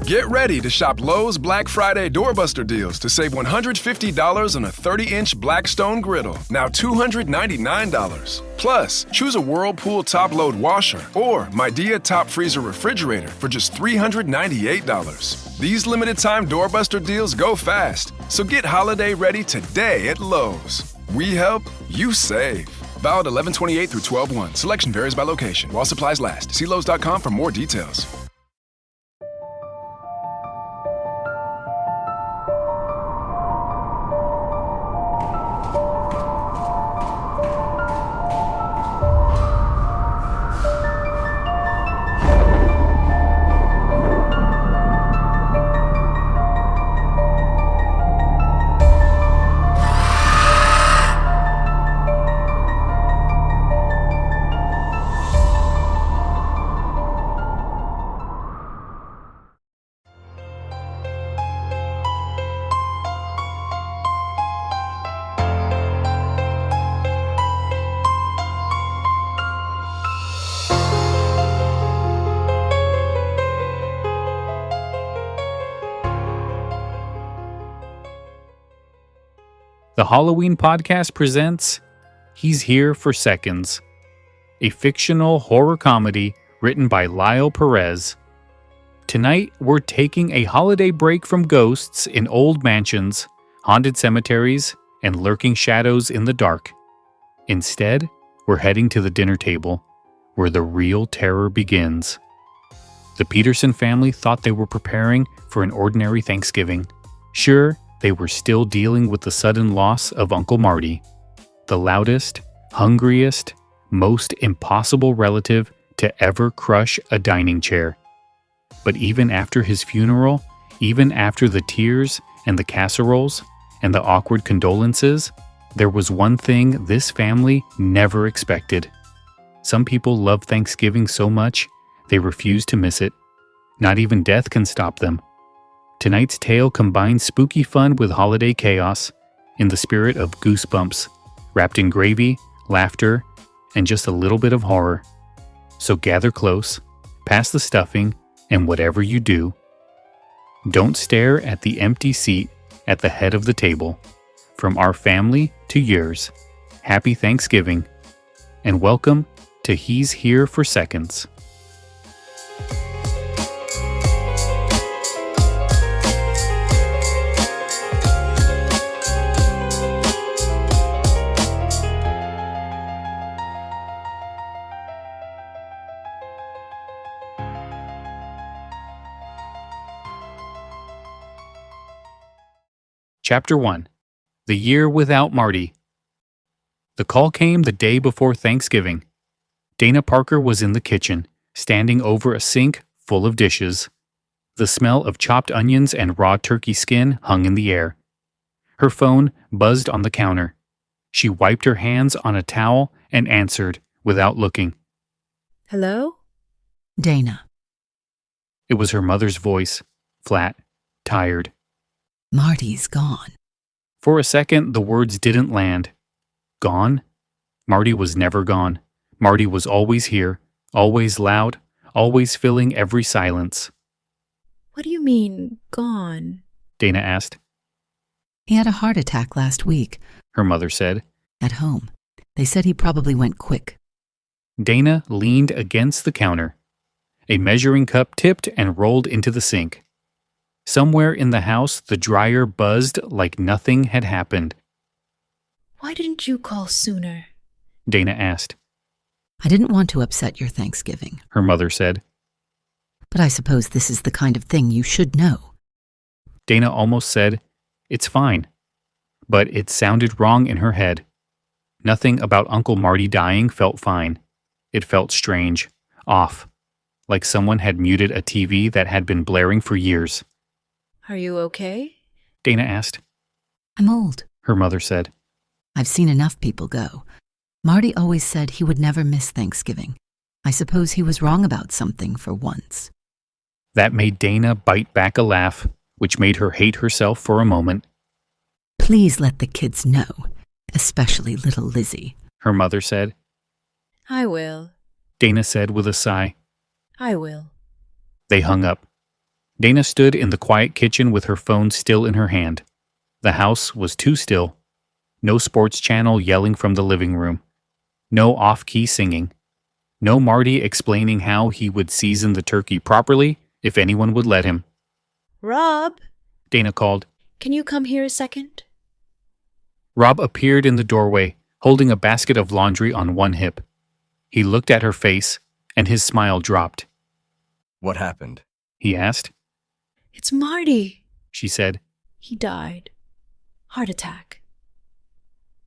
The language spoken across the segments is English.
Get ready to shop Lowe's Black Friday Doorbuster deals to save $150 on a 30-inch Blackstone griddle, now $299. Plus, choose a Whirlpool top-load washer or Midea top freezer refrigerator for just $398. These limited-time Doorbuster deals go fast, so get holiday ready today at Lowe's. We help, you save. Valid 11/28 through 12/1. Selection varies by location. While supplies last. See Lowe's.com for more details. The Halloween Podcast presents He's Here for Seconds, a fictional horror comedy written by Lyle Perez. Tonight, we're taking a holiday break from ghosts in old mansions, haunted cemeteries, and lurking shadows in the dark. Instead, we're heading to the dinner table, where the real terror begins. The Peterson family thought they were preparing for an ordinary Thanksgiving. Sure, they were still dealing with the sudden loss of Uncle Marty, the loudest, hungriest, most impossible relative to ever crush a dining chair. But even after his funeral, even after the tears and the casseroles and the awkward condolences, there was one thing this family never expected. Some people love Thanksgiving so much, they refuse to miss it. Not even death can stop them. Tonight's tale combines spooky fun with holiday chaos in the spirit of Goosebumps, wrapped in gravy, laughter, and just a little bit of horror. So gather close, pass the stuffing, and whatever you do, don't stare at the empty seat at the head of the table. From our family to yours, happy Thanksgiving, and welcome to He's Here for Seconds. Chapter 1. The Year Without Marty. The call came the day before Thanksgiving. Dana Parker was in the kitchen, standing over a sink full of dishes. The smell of chopped onions and raw turkey skin hung in the air. Her phone buzzed on the counter. She wiped her hands on a towel and answered without looking. Hello? Dana. It was her mother's voice, flat, tired. Marty's gone. For a second, the words didn't land. Gone? Marty was never gone. Marty was always here, always loud, always filling every silence. What do you mean, gone? Dana asked. He had a heart attack last week, Her mother said. at home. They said he probably went quick. Dana leaned against the counter. A measuring cup tipped and rolled into the sink. Somewhere in the house, the dryer buzzed like nothing had happened. Why didn't you call sooner? Dana asked. I didn't want to upset your Thanksgiving, Her mother said. but I suppose this is the kind of thing you should know. Dana almost said, "It's fine." But it sounded wrong in her head. Nothing about Uncle Marty dying felt fine. It felt strange, off, like someone had muted a TV that had been blaring for years. Are you okay? Dana asked. I'm old. Her mother said. I've seen enough people go. Marty always said he would never miss Thanksgiving. I suppose he was wrong about something for once. That made Dana bite back a laugh, which made her hate herself for a moment. Please let the kids know, especially little Lizzie, Her mother said. I will. Dana said with a sigh. I will. They hung up. Dana stood in the quiet kitchen with her phone still in her hand. The house was too still. No sports channel yelling from the living room. No off-key singing. No Marty explaining how he would season the turkey properly if anyone would let him. Rob, Dana called. can you come here a second? Rob appeared in the doorway, holding a basket of laundry on one hip. He looked at her face, and his smile dropped. What happened? He asked. It's Marty, She said. He died. Heart attack.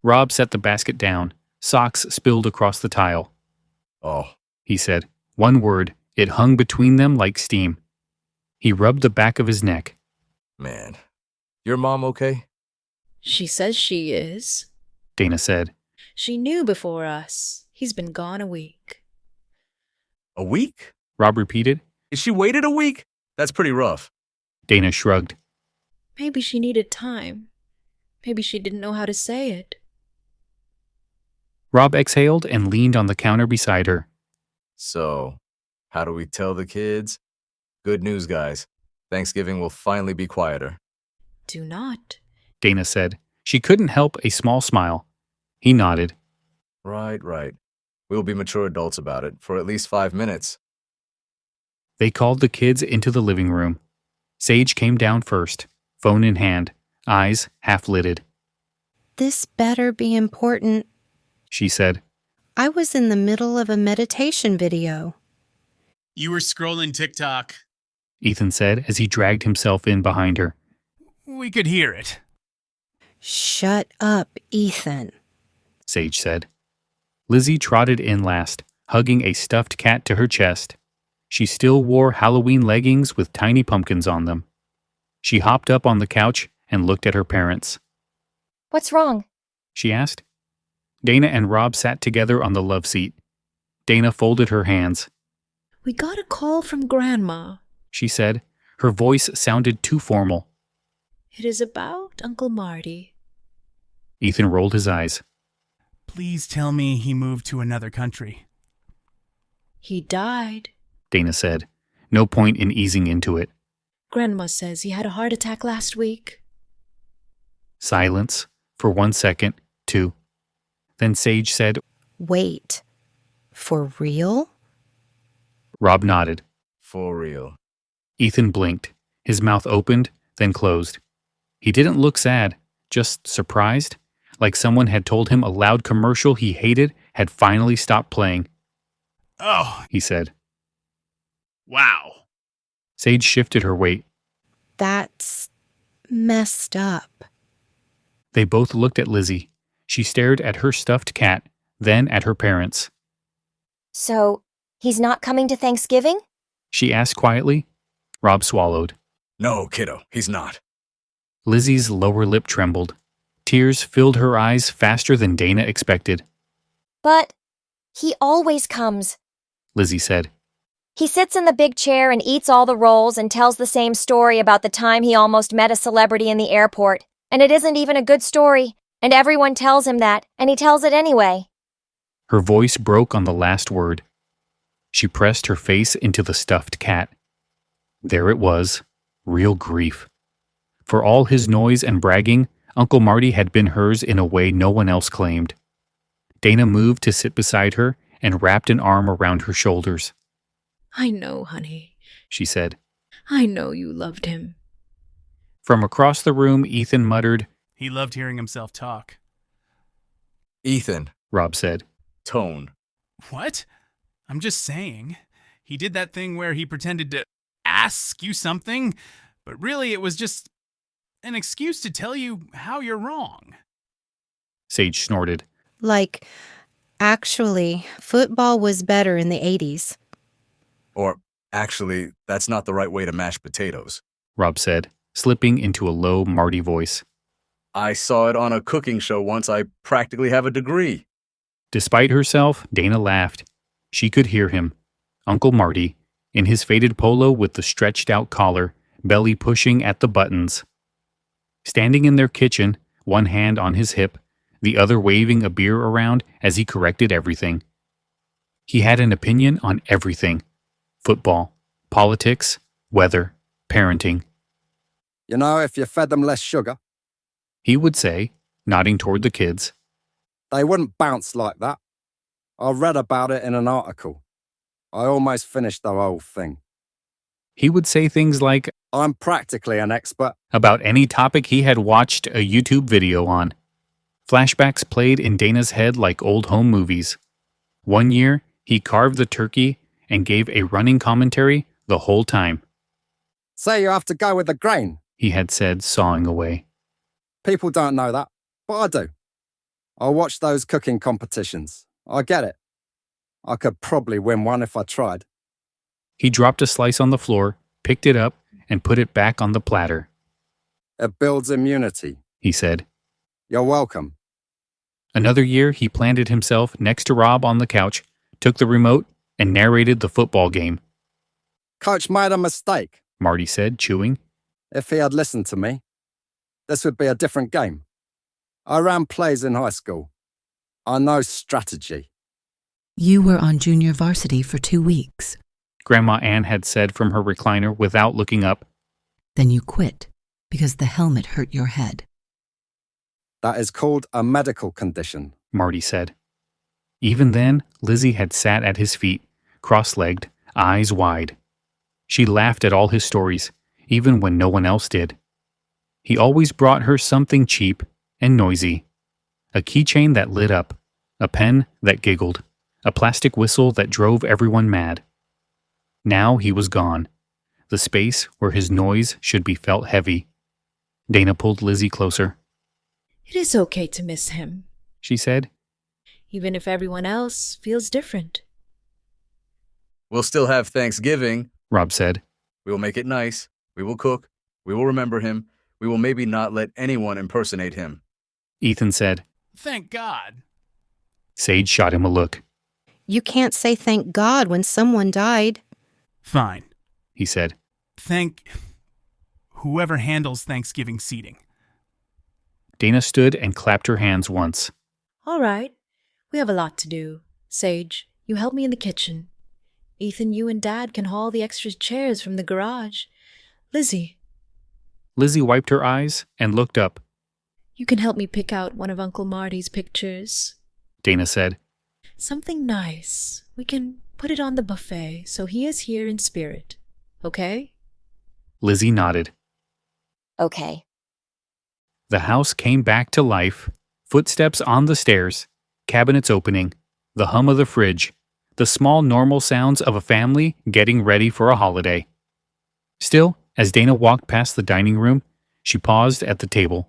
Rob set the basket down. Socks spilled across the tile. Oh, He said. One word. It hung between them like steam. He rubbed the back of his neck. man. Your mom okay? She says she is. Dana said. She knew before us. He's been gone a week. A week? Rob repeated. She waited a week? That's pretty rough. Dana shrugged. Maybe she needed time. Maybe she didn't know how to say it. Rob exhaled and leaned on the counter beside her. So, how do we tell the kids? Good news, guys. Thanksgiving will finally be quieter. Do not. Dana said. She couldn't help a small smile. He nodded. Right. We'll be mature adults about it for at least 5 minutes. They called the kids into the living room. Sage came down first, phone in hand, eyes half-lidded. This better be important. She said. I was in the middle of a meditation video. You were scrolling TikTok. Ethan said as he dragged himself in behind her. We could hear it. Shut up, Ethan. Sage said. Lizzie trotted in last, hugging a stuffed cat to her chest. She still wore Halloween leggings with tiny pumpkins on them. She hopped up on the couch and looked at her parents. What's wrong? She asked. Dana and Rob sat together on the love seat. Dana folded her hands. We got a call from Grandma. She said. Her voice sounded too formal. It is about Uncle Marty. Ethan rolled his eyes. Please tell me he moved to another country. He died. Dana said. No point in easing into it. Grandma says he had a heart attack last week. Silence. For 1 second, 2. Then Sage said, Wait. For real? Rob nodded. For real. Ethan blinked. His mouth opened, then closed. He didn't look sad, just surprised, like someone had told him a loud commercial he hated had finally stopped playing. Oh, He said. wow. Sage shifted her weight. That's messed up. They both looked at Lizzie. She stared at her stuffed cat, then at her parents. So, he's not coming to Thanksgiving? She asked quietly. Rob swallowed. No, kiddo, he's not. Lizzie's lower lip trembled. Tears filled her eyes faster than Dana expected. But he always comes. Lizzie said. He sits in the big chair and eats all the rolls and tells the same story about the time he almost met a celebrity in the airport. And it isn't even a good story, and everyone tells him that, and he tells it anyway. Her voice broke on the last word. She pressed her face into the stuffed cat. There it was, real grief. For all his noise and bragging, Uncle Marty had been hers in a way no one else claimed. Dana moved to sit beside her and wrapped an arm around her shoulders. I know, honey. She said. I know you loved him. From across the room, Ethan muttered, He loved hearing himself talk. Ethan, Rob said. tone. What? I'm just saying. He did that thing where he pretended to ask you something, but really it was just an excuse to tell you how you're wrong. Sage snorted. Like, actually, football was better in the 80s. Or, actually, that's not the right way to mash potatoes. Rob said, slipping into a low Marty voice. I saw it on a cooking show once. I practically have a degree. Despite herself, Dana laughed. She could hear him. Uncle Marty, in his faded polo with the stretched-out collar, belly pushing at the buttons. Standing in their kitchen, one hand on his hip, the other waving a beer around as he corrected everything. He had an opinion on everything. Football, politics, weather, parenting. You know, if you fed them less sugar, He would say, nodding toward the kids. they wouldn't bounce like that. I read about it in an article. I almost finished the whole thing. He would say things like I'm practically an expert. about any topic he had watched a YouTube video on. Flashbacks played in Dana's head like old home movies. One year, he carved the turkey and gave a running commentary the whole time. Say you have to go with the grain. He had said, sawing away. People don't know that, but I do. I watch those cooking competitions. I get it. I could probably win one if I tried. He dropped a slice on the floor, picked it up, and put it back on the platter. It builds immunity. He said. You're welcome. Another year, he planted himself next to Rob on the couch, took the remote, and narrated the football game. Coach made a mistake. Marty said, chewing. If he had listened to me, this would be a different game. I ran plays in high school. I know strategy. You were on junior varsity for 2 weeks. Grandma Ann had said from her recliner without looking up. Then you quit because the helmet hurt your head. That is called a medical condition. Marty said. Even then, Lizzie had sat at his feet, cross-legged, eyes wide. She laughed at all his stories, even when no one else did. He always brought her something cheap and noisy. A keychain that lit up, a pen that giggled, a plastic whistle that drove everyone mad. Now he was gone, the space where his noise should be felt heavy. Dana pulled Lizzie closer. It is okay to miss him, She said. even if everyone else feels different. We'll still have Thanksgiving, Rob said. We will make it nice. We will cook. We will remember him. We will maybe not let anyone impersonate him. Ethan said. Thank God. Sage shot him a look. You can't say thank God when someone died. Fine. He said. Thank whoever handles Thanksgiving seating. Dana stood and clapped her hands once. All right. We have a lot to do. Sage, you help me in the kitchen. Ethan, you and Dad can haul the extra chairs from the garage. Lizzie, Lizzie wiped her eyes and looked up. you can help me pick out one of Uncle Marty's pictures. Dana said. Something nice. We can put it on the buffet so he is here in spirit. Okay? Lizzie nodded. Okay. The house came back to life. Footsteps on the stairs, cabinets opening, the hum of the fridge, the small normal sounds of a family getting ready for a holiday. Still, as Dana walked past the dining room, she paused at the table.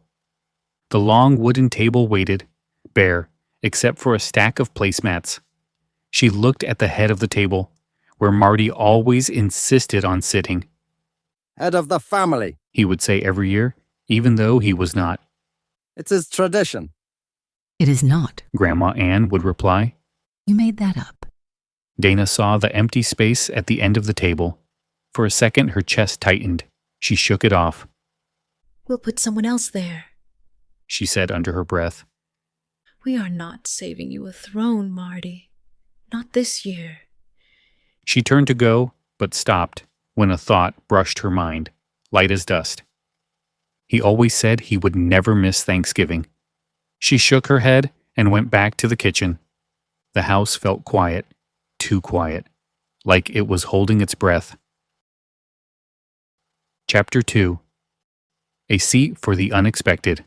The long wooden table waited, bare, except for a stack of placemats. She looked at the head of the table, where Marty always insisted on sitting. Head of the family. He would say every year, even though he was not. It's his tradition. It is not. Grandma Ann would reply. You made that up. Dana saw the empty space at the end of the table. For a second, her chest tightened. She shook it off. We'll put someone else there. She said under her breath. We are not saving you a throne, Marty. Not this year. She turned to go, but stopped when a thought brushed her mind, light as dust. He always said he would never miss Thanksgiving. She shook her head and went back to the kitchen. The house felt quiet, too quiet, like it was holding its breath. Chapter 2. A Seat for the Unexpected.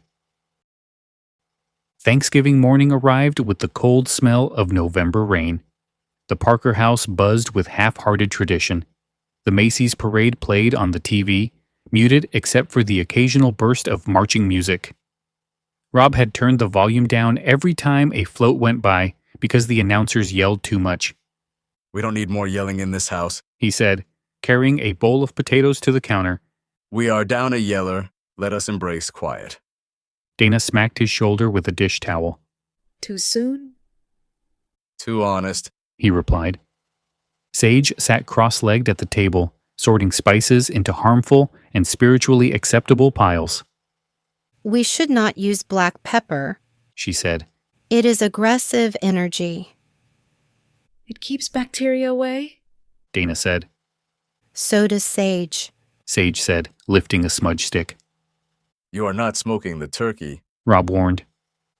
Thanksgiving morning arrived with the cold smell of November rain. The Parker house buzzed with half-hearted tradition. The Macy's parade played on the TV, muted except for the occasional burst of marching music. Rob had turned the volume down every time a float went by because the announcers yelled too much. We don't need more yelling in this house. He said, carrying a bowl of potatoes to the counter. We are down a yeller. Let us embrace quiet. Dana smacked his shoulder with a dish towel. Too soon? Too honest. He replied. Sage sat cross-legged at the table, sorting spices into harmful and spiritually acceptable piles. We should not use black pepper. She said. It is aggressive energy. It keeps bacteria away? Dana said. So does sage. Sage said, lifting a smudge stick. You are not smoking the turkey. Rob warned.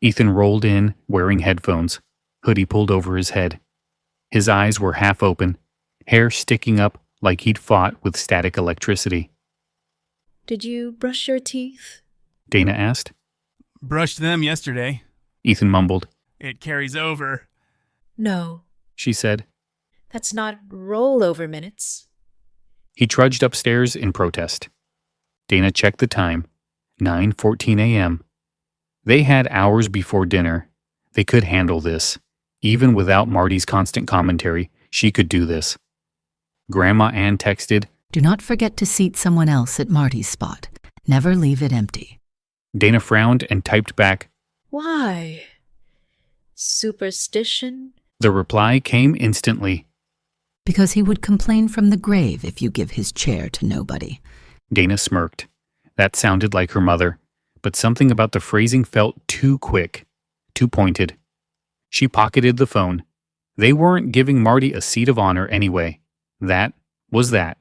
Ethan rolled in, wearing headphones, hoodie pulled over his head. His eyes were half open, hair sticking up like he'd fought with static electricity. Did you brush your teeth? Dana asked. Brushed them yesterday. Ethan mumbled. It carries over. No, She said. that's not rollover minutes. He trudged upstairs in protest. Dana checked the time. 9:14 a.m. They had hours before dinner. They could handle this. Even without Marty's constant commentary, she could do this. Grandma Ann texted, Do not forget to seat someone else at Marty's spot. Never leave it empty. Dana frowned and typed back. Why? Superstition? The reply came instantly. Because he would complain from the grave if you give his chair to nobody. Dana smirked. That sounded like her mother, but something about the phrasing felt too quick, too pointed. She pocketed the phone. They weren't giving Marty a seat of honor anyway. That was that.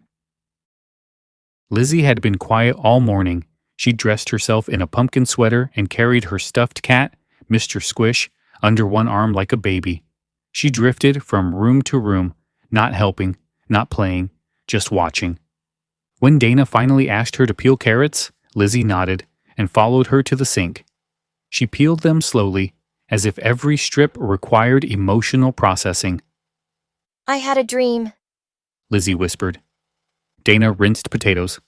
Lizzie had been quiet all morning. She dressed herself in a pumpkin sweater and carried her stuffed cat, Mr. Squish, under one arm like a baby. She drifted from room to room, not helping, not playing, just watching. When Dana finally asked her to peel carrots, Lizzie nodded and followed her to the sink. She peeled them slowly, as if every strip required emotional processing. I had a dream. Lizzie whispered. Dana rinsed potatoes.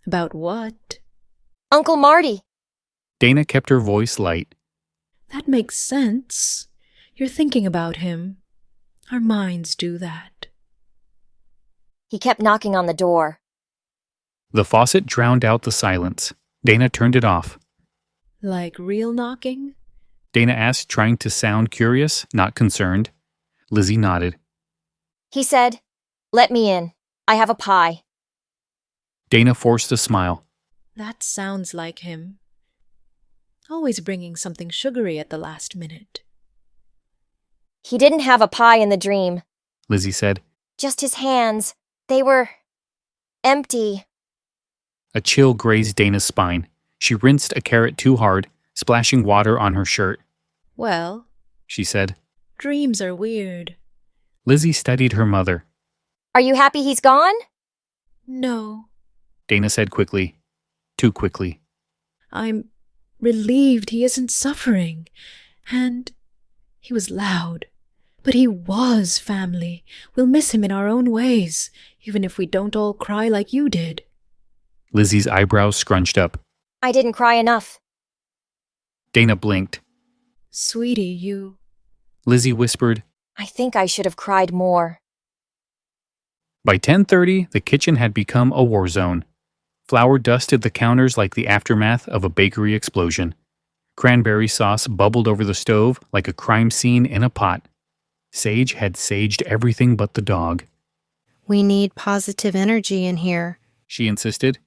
About what? Uncle Marty. Dana kept her voice light. That makes sense. You're thinking about him. Our minds do that. He kept knocking on the door. The faucet drowned out the silence. Dana turned it off. Like real knocking? Dana asked, trying to sound curious, not concerned. Lizzie nodded. He said, "Let me in. I have a pie." Dana forced a smile. That sounds like him. Always bringing something sugary at the last minute. He didn't have a pie in the dream. Lizzie said. Just his hands. They were empty. A chill grazed Dana's spine. She rinsed a carrot too hard, splashing water on her shirt. Well, She said. dreams are weird. Lizzie studied her mother. Are you happy he's gone? No, Dana said quickly. Too quickly. I'm relieved he isn't suffering. And he was loud. But he was family. We'll miss him in our own ways, even if we don't all cry like you did. Lizzie's eyebrows scrunched up. I didn't cry enough. Dana blinked. Sweetie, you... Lizzie whispered. I think I should have cried more. By 10:30, the kitchen had become a war zone. Flour dusted the counters like the aftermath of a bakery explosion. Cranberry sauce bubbled over the stove like a crime scene in a pot. Sage had saged everything but the dog. We need positive energy in here. She insisted.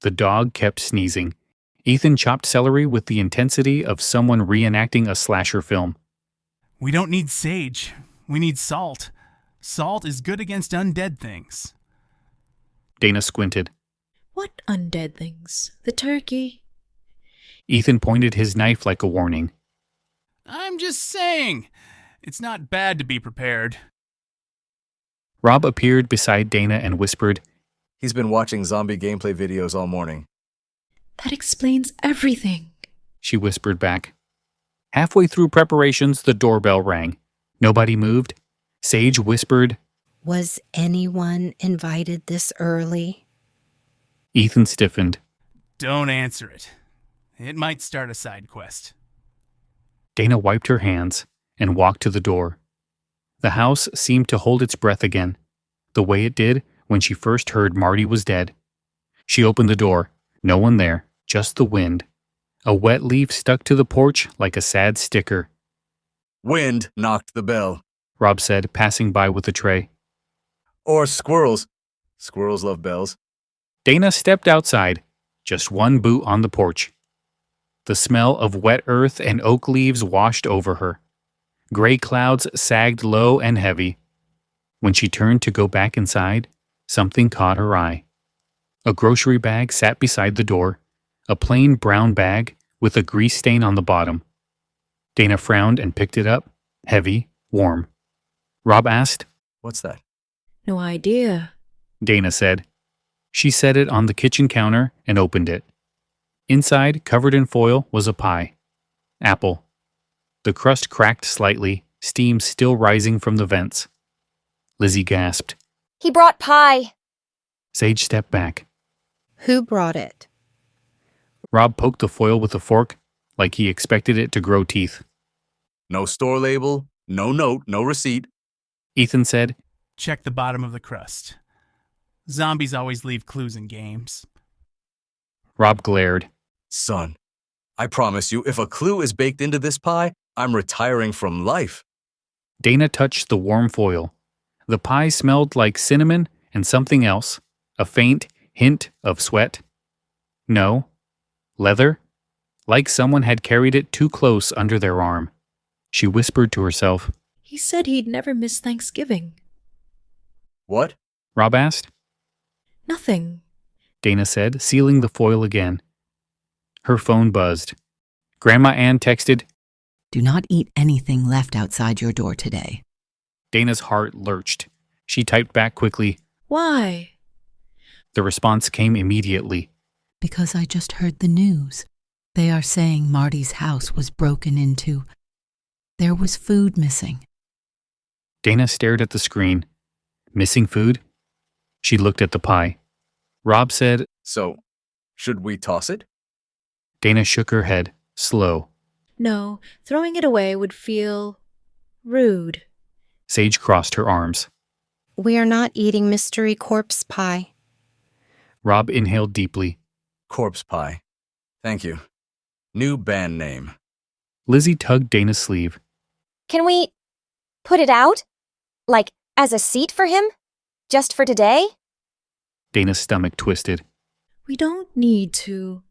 The dog kept sneezing. Ethan chopped celery with the intensity of someone reenacting a slasher film. We don't need sage. We need salt. Salt is good against undead things. Dana squinted. What undead things? The turkey? Ethan pointed his knife like a warning. I'm just saying. It's not bad to be prepared. Rob appeared beside Dana and whispered, He's been watching zombie gameplay videos all morning. That explains everything. She whispered back. Halfway through preparations, the doorbell rang. Nobody moved. Sage whispered, Was anyone invited this early? Ethan stiffened. Don't answer it. It might start a side quest. Dana wiped her hands and walked to the door. The house seemed to hold its breath again, the way it did when she first heard Marty was dead. She opened the door. No one there, just the wind. A wet leaf stuck to the porch like a sad sticker. Wind knocked the bell. Rob said, passing by with a tray. Or squirrels. Squirrels love bells. Dana stepped outside, just one boot on the porch. The smell of wet earth and oak leaves washed over her. Gray clouds sagged low and heavy. When she turned to go back inside, something caught her eye. A grocery bag sat beside the door, a plain brown bag with a grease stain on the bottom. Dana frowned and picked it up, heavy, warm. Rob asked, What's that? No idea. Dana said. She set it on the kitchen counter and opened it. Inside, covered in foil, was a pie. Apple. The crust cracked slightly, steam still rising from the vents. Lizzie gasped. He brought pie. Sage stepped back. Who brought it? Rob poked the foil with a fork, like he expected it to grow teeth. No store label, no note, no receipt. Ethan said, Check the bottom of the crust. Zombies always leave clues in games. Rob glared. Son, I promise you, if a clue is baked into this pie, I'm retiring from life. Dana touched the warm foil. The pie smelled like cinnamon and something else, a faint hint of sweat. No, leather, like someone had carried it too close under their arm. She whispered to herself. He said he'd never miss Thanksgiving. What? Rob asked. Nothing. Dana said, sealing the foil again. Her phone buzzed. Grandma Ann texted, Do not eat anything left outside your door today. Dana's heart lurched. She typed back quickly. Why? The response came immediately. Because I just heard the news. They are saying Marty's house was broken into. There was food missing. Dana stared at the screen. Missing food? She looked at the pie. Rob said, So, should we toss it? Dana shook her head, slow. No, throwing it away would feel rude. Sage crossed her arms. We are not eating mystery corpse pie. Rob inhaled deeply. Corpse pie. Thank you. New band name. Lizzie tugged Dana's sleeve. Can we put it out? Like, as a seat for him? Just for today? Dana's stomach twisted. We don't need to.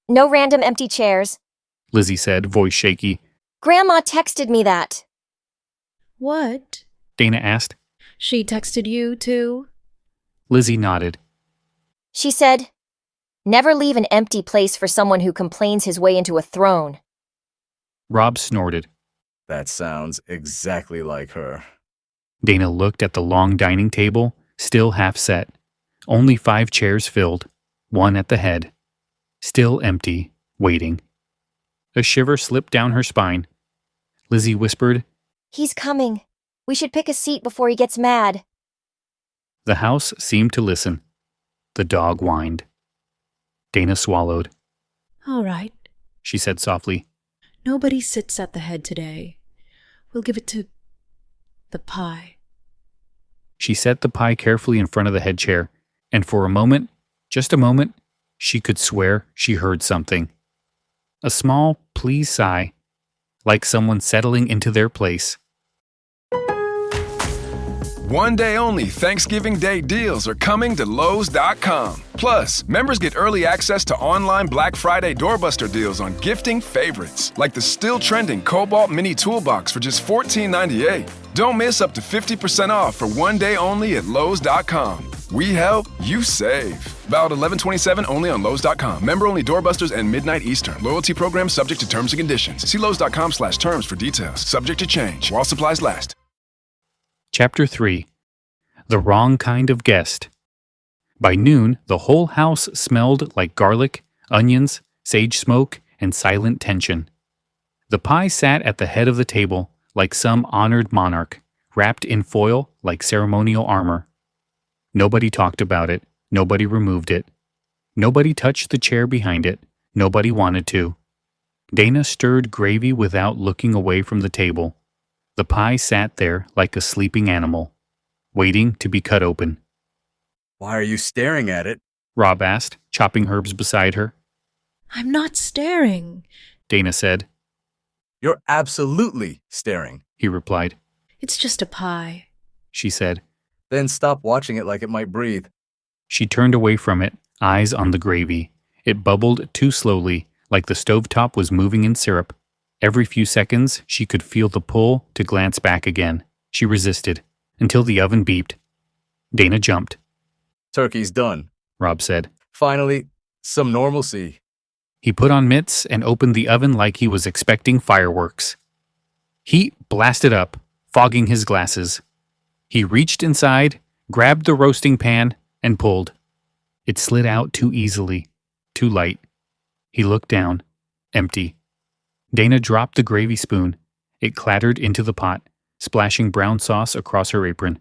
No random empty chairs. Lizzie said, voice shaky. Grandma texted me that. What? Dana asked. She texted you too? Lizzie nodded. She said, never leave an empty place for someone who complains his way into a throne. Rob snorted. That sounds exactly like her. Dana looked at the long dining table, still half set. Only 5 chairs filled, one at the head. Still empty, waiting. A shiver slipped down her spine. Lizzie whispered, He's coming. We should pick a seat before he gets mad. The house seemed to listen. The dog whined. Dana swallowed. All right. She said softly. Nobody sits at the head today. We'll give it to the pie. She set the pie carefully in front of the head chair, and for a moment, just a moment, she could swear she heard something. A small, pleased sigh, like someone settling into their place. One day only Thanksgiving Day deals are coming to Lowe's.com. Plus, members get early access to online Black Friday doorbuster deals on gifting favorites, like the still trending Cobalt Mini Toolbox for just $14.98. Don't miss up to 50% off for one day only at Lowe's.com. We help, you save. Valid 11/27 only on Lowe's.com. Member only doorbusters and midnight Eastern. Loyalty program subject to terms and conditions. See Lowe's.com/terms for details. Subject to change while supplies last. Chapter 3. The Wrong Kind of Guest. By noon, the whole house smelled like garlic, onions, sage smoke, and silent tension. The pie sat at the head of the table like some honored monarch, wrapped in foil like ceremonial armor. Nobody talked about it. Nobody removed it. Nobody touched the chair behind it. Nobody wanted to. Dana stirred gravy without looking away from the table. The pie sat there like a sleeping animal, waiting to be cut open. Why are you staring at it? Rob asked, chopping herbs beside her. I'm not staring, Dana said. You're absolutely staring, he replied. It's just a pie, she said. Then stop watching it like it might breathe. She turned away from it, eyes on the gravy. It bubbled too slowly, like the stovetop was moving in syrup. Every few seconds, she could feel the pull to glance back again. She resisted, until the oven beeped. Dana jumped. Turkey's done. Rob said. Finally, some normalcy. He put on mitts and opened the oven like he was expecting fireworks. Heat blasted up, fogging his glasses. He reached inside, grabbed the roasting pan, and pulled. It slid out too easily, too light. He looked down, empty. Dana dropped the gravy spoon. It clattered into the pot, splashing brown sauce across her apron.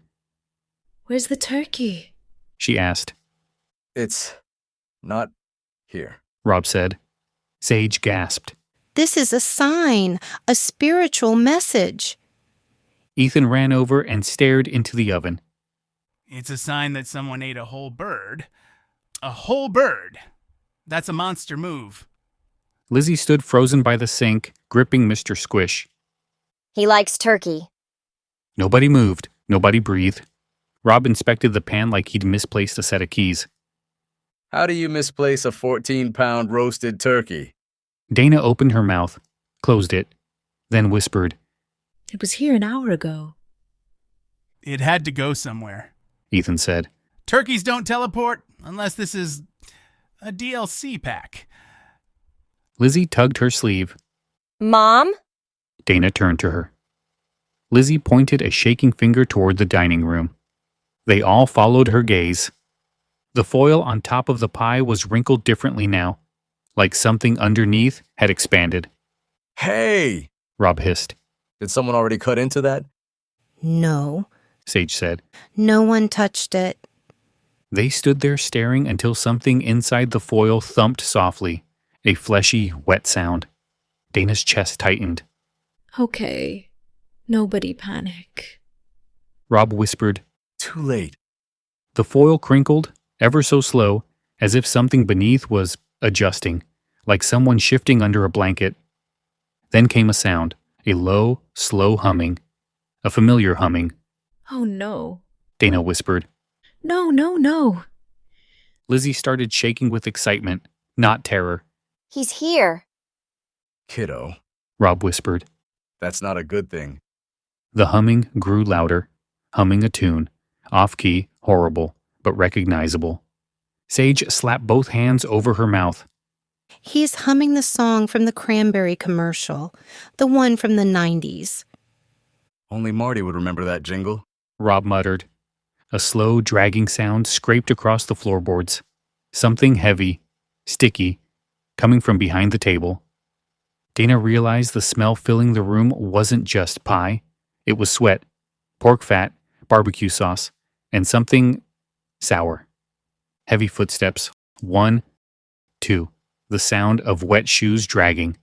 Where's the turkey? She asked. It's not here, Rob said. Sage gasped. This is a sign, a spiritual message. Ethan ran over and stared into the oven. It's a sign that someone ate a whole bird. A whole bird! That's a monster move. Lizzie stood frozen by the sink, gripping Mr. Squish. He likes turkey. Nobody moved. Nobody breathed. Rob inspected the pan like he'd misplaced a set of keys. How do you misplace a 14-pound roasted turkey? Dana opened her mouth, closed it, then whispered. It was here an hour ago. It had to go somewhere. Ethan said. Turkeys don't teleport unless this is a DLC pack. Lizzie tugged her sleeve. Mom? Dana turned to her. Lizzie pointed a shaking finger toward the dining room. They all followed her gaze. The foil on top of the pie was wrinkled differently now, like something underneath had expanded. Hey! Rob hissed. Did someone already cut into that? No. Sage said. No one touched it. They stood there staring until something inside the foil thumped softly, a fleshy, wet sound. Dana's chest tightened. Okay. Nobody panic. Rob whispered. Too late. The foil crinkled, ever so slow, as if something beneath was adjusting, like someone shifting under a blanket. Then came a sound, a low, slow humming. A familiar humming. Oh no. Dana whispered. No, no, no. Lizzie started shaking with excitement, not terror. He's here. Kiddo, Rob whispered. that's not a good thing. The humming grew louder, humming a tune, off-key, horrible, but recognizable. Sage slapped both hands over her mouth. He's humming the song from the Cranberry commercial, the one from the 90s. Only Marty would remember that jingle. Rob muttered. A slow, dragging sound scraped across the floorboards. Something heavy, sticky, coming from behind the table. Dana realized the smell filling the room wasn't just pie. It was sweat, pork fat, barbecue sauce, and something sour. Heavy footsteps. 1, 2. The sound of wet shoes dragging.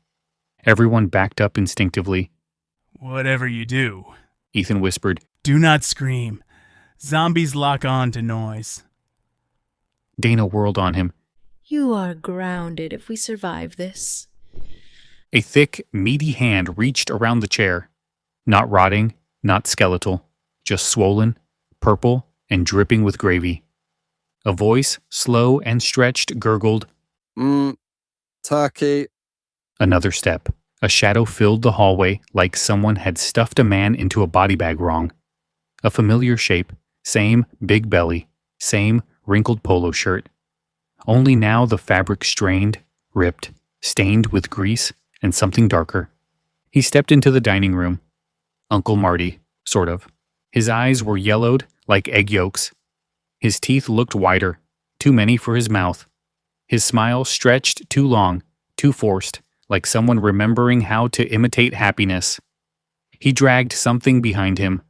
Everyone backed up instinctively. Whatever you do, Ethan whispered. do not scream. Zombies lock on to noise. Dana whirled on him. You are grounded if we survive this. A thick, meaty hand reached around the chair. Not rotting, not skeletal, just swollen, purple, and dripping with gravy. A voice, slow and stretched, gurgled. Turkey. Another step. A shadow filled the hallway like someone had stuffed a man into a body bag wrong. A familiar shape, same big belly, same wrinkled polo shirt. Only now the fabric strained, ripped, stained with grease and something darker. He stepped into the dining room. Uncle Marty, sort of. His eyes were yellowed like egg yolks. His teeth looked wider, too many for his mouth. His smile stretched too long, too forced, like someone remembering how to imitate happiness. He dragged something behind him.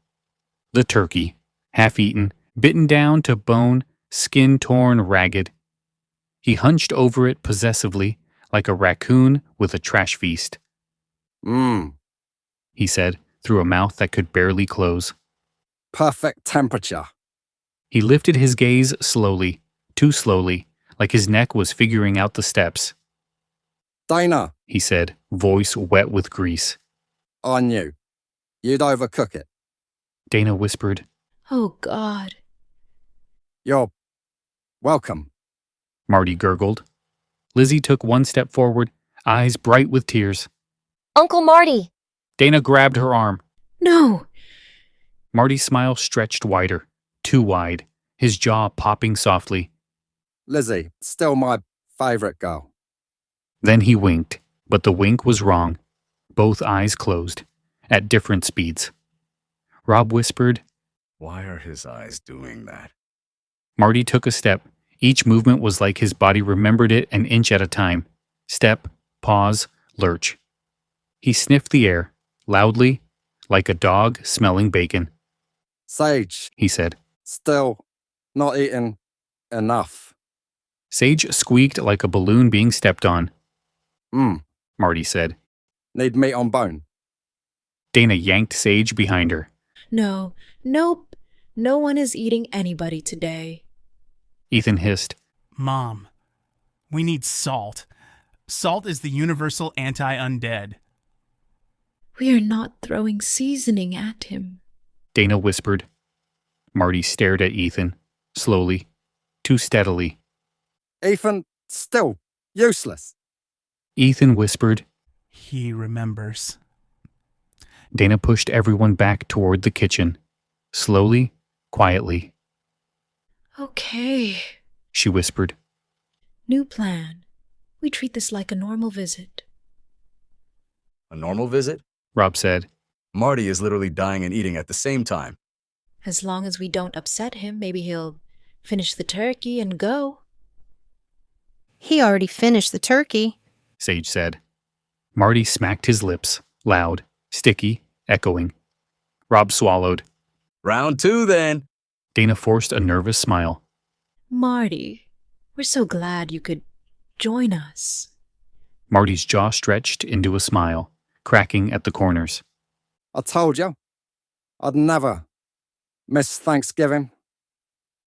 The turkey, half-eaten, bitten down to bone, skin torn ragged. He hunched over it possessively, like a raccoon with a trash feast. He said, through a mouth that could barely close. Perfect temperature. He lifted his gaze slowly, too slowly, like his neck was figuring out the steps. Dana, He said, voice wet with grease. I knew. You'd overcook it. Dana whispered. Oh, God. You're welcome. Marty gurgled. Lizzie took one step forward, eyes bright with tears. Uncle Marty! Dana grabbed her arm. No. Marty's smile stretched wider, too wide, his jaw popping softly. Lizzie, still my favorite girl. Then he winked, but the wink was wrong. Both eyes closed, at different speeds. Rob whispered, Why are his eyes doing that? Marty took a step. Each movement was like his body remembered it an inch at a time. Step, pause, lurch. He sniffed the air, loudly, like a dog smelling bacon. Sage, He said. still not eating enough. Sage squeaked like a balloon being stepped on. Marty said. Need meat on bone. Dana yanked Sage behind her. Nope. No one is eating anybody today. Ethan hissed. Mom, we need salt. Salt is the universal anti-undead. We are not throwing seasoning at him. Dana whispered. Marty stared at Ethan, slowly, too steadily. Ethan, still useless. Ethan whispered. He remembers. Dana pushed everyone back toward the kitchen, slowly, quietly. Okay. She whispered. New plan. We treat this like a normal visit. A normal visit? Rob said. Marty is literally dying and eating at the same time. As long as we don't upset him, maybe he'll finish the turkey and go. He already finished the turkey. Sage said. Marty smacked his lips, loud, sticky, echoing. Rob swallowed. Round 2 then. Dana forced a nervous smile. Marty, we're so glad you could join us. Marty's jaw stretched into a smile, cracking at the corners. I told you, I'd never miss Thanksgiving.